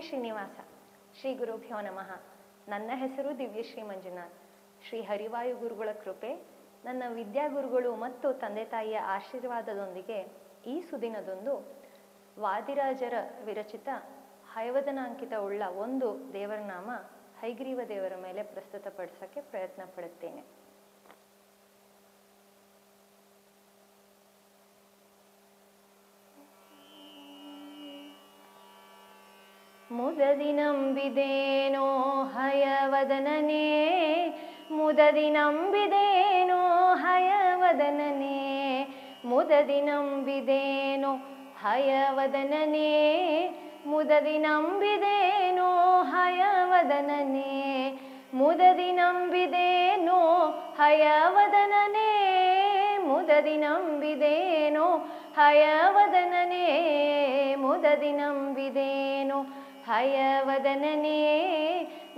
ಶ್ರೀನಿವಾಸ. ಶ್ರೀ ಗುರುಭ್ಯೋ ನಮಃ. ನನ್ನ ಹೆಸರು ದಿವ್ಯಶ್ರೀ ಮಂಜುನಾಥ್. ಶ್ರೀ ಹರಿವಾಯು ಗುರುಗಳ ಕೃಪೆ, ನನ್ನ ವಿದ್ಯಾಗುರುಗಳು ಮತ್ತು ತಂದೆ ತಾಯಿಯ ಆಶೀರ್ವಾದದೊಂದಿಗೆ ಈ ಸುದಿನದೊಂದು ವಾದಿರಾಜರ ವಿರಚಿತ ಹಯವದನಾಂಕಿತವುಳ್ಳ ಒಂದು ದೇವರ ನಾಮ ಹೈಗ್ರೀವ ದೇವರ ಮೇಲೆ ಪ್ರಸ್ತುತಪಡಿಸೋಕ್ಕೆ ಪ್ರಯತ್ನ ಪಡುತ್ತೇನೆ. ಮುದದಿ ನಂಬಿದೇನೋ ಹಯವದನನೇ, ಮುದದಿ ನಂಬಿದೇನೋ ಹಯವದನನೇ, ಮುದದಿ ನಂಬಿದೇನೋ ಹಯವದನನೇ, ಮುದದಿ ನಂಬಿದೇನೋ ಹಯವದನನೇ, ಮುದದಿ ನಂಬಿದೇನೋ ಹಯವದನನೇ, ಮುದದಿ ನಂಬಿದೇನೋ ಹಯವದನನೇ, ಮುದದಿ ನಂಬಿದೇನೋ ಹಯವದನನೇ,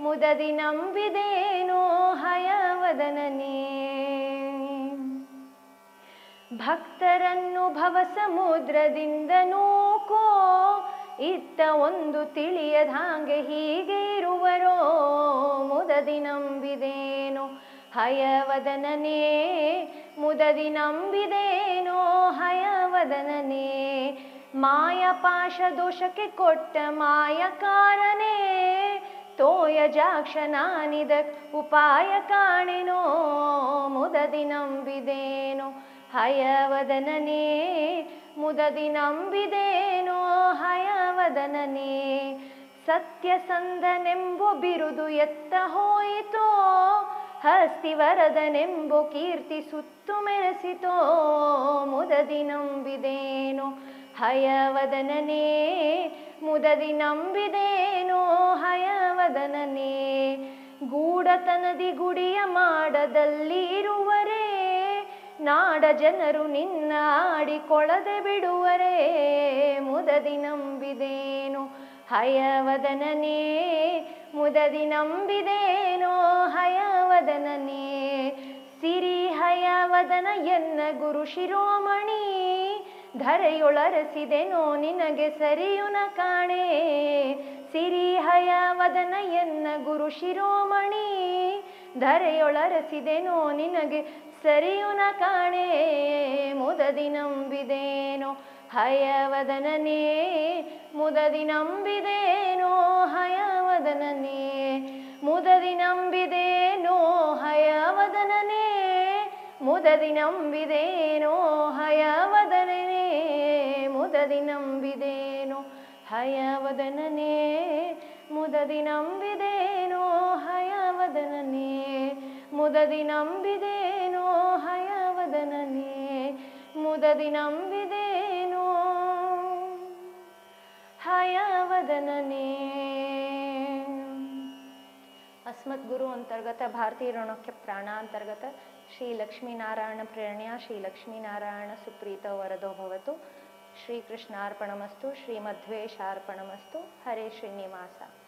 ಮುದದಿ ನಂಬಿದೇನೋ ಹಯವದನನೇ. ಭಕ್ತರನ್ನು ಭವಸಮುದ್ರದಿಂದ ನೂಕೋ, ಇತ್ತ ಒಂದು ತಿಳಿಯದಾಂಗೆ ಹೀಗೆ ಇರುವರೋ, ಮುದದಿ ನಂಬಿದೇನೋ ಹಯವದನನೇ, ಮುದದಿ ನಂಬಿದೇನೋ ಹಯವದನನೇ. ಮಾಯಪಾಶ ದೋಷಕ್ಕೆ ಕೊಟ್ಟ ಮಾಯಕಾರನೇ, ತೋಯಜಾಕ್ಷ ನಾನಿದ ಉಪಾಯ ಕಾಣೆನೋ, ಮುದದಿ ನಂಬಿದೇನೋ ಹಯವದನನೇ, ಮುದದಿ ನಂಬಿದೇನೋ ಹಯವದನನೇ. ಸತ್ಯಸಂಧನೆಂಬೋ ಬಿರುದು ಎತ್ತ ಹೋಯಿತೋ, ಹಸ್ತಿವರದನೆಂಬೋ ಕೀರ್ತಿ ಸುತ್ತು ಮೆರೆಸಿತೋ, ಮುದದಿ ನಂಬಿದೇನೋ ಹಯವದನನೇ, ಮುದದಿ ನಂಬಿದೇನೋ ಹಯವದನನೇ. ಗೂಢತನದಿ ಗುಡಿಯ ಮಾಡದಲ್ಲಿ ಇರುವರೇ, ನಾಡ ಜನರು ನಿನ್ನ ಆಡಿಕೊಳ್ಳದೆ ಬಿಡುವರೇ, ಮುದದಿ ನಂಬಿದೇನೋ ಹಯವದನನೇ, ಮುದದಿ ನಂಬಿದೇನೋ ಹಯವದನನೇ. ಸಿರಿ ಹಯವದನ ಎನ್ನ ಗುರು ಶಿರೋಮಣಿ, ಧರೆಯೊಳರಸಿದೆನೋ ನಿನಗೆ ಸರಿಯುನ ಕಾಣೆ. ಸಿರಿ ಹಯವದನ ಎನ್ನ ಗುರು ಶಿರೋಮಣಿ, ಧರೆಯೊಳರಸಿದೆನೋ ನಿನಗೆ ಸರಿಯುನ ಕಾಣೆ, ಮುದದಿ ನಂಬಿದೇನೋ ಹಯವದನನೇ, ಮುದದಿ ನಂಬಿದೇನೋ ಹಯವದನನೇ, ಮುದದಿ ನಂಬಿದೇನೋ ಹಯವದನನೇ, ಮುದದಿ ನಂಬಿದೇನೋ ಹಯವದನನೇ, ಮುದದಿ ನಂಬಿದೇನೋ ಹಯವದನನೇ, ಮುದದಿ ನಂಬಿದೇನೋ ಹಯವದನನೇ, ಮುದದಿ ನಂಬಿದೇನೋ ಹಯವದನನೇ, ಮುದದಿ ನಂಬಿದೇನೋ ಹಯವದನನೇ. अस्मत् गुरु अंतर्गत भारतीय ऋणोक्य प्राणांतर्गत श्री लक्ष्मीनारायण प्रेरणया श्री लक्ष्मीनारायण सुप्रीत वरदो भवतु. श्री कृष्णार्पणमस्तु. श्रीमध्वेशार्पणमस्तु. हरे श्रीनिवास.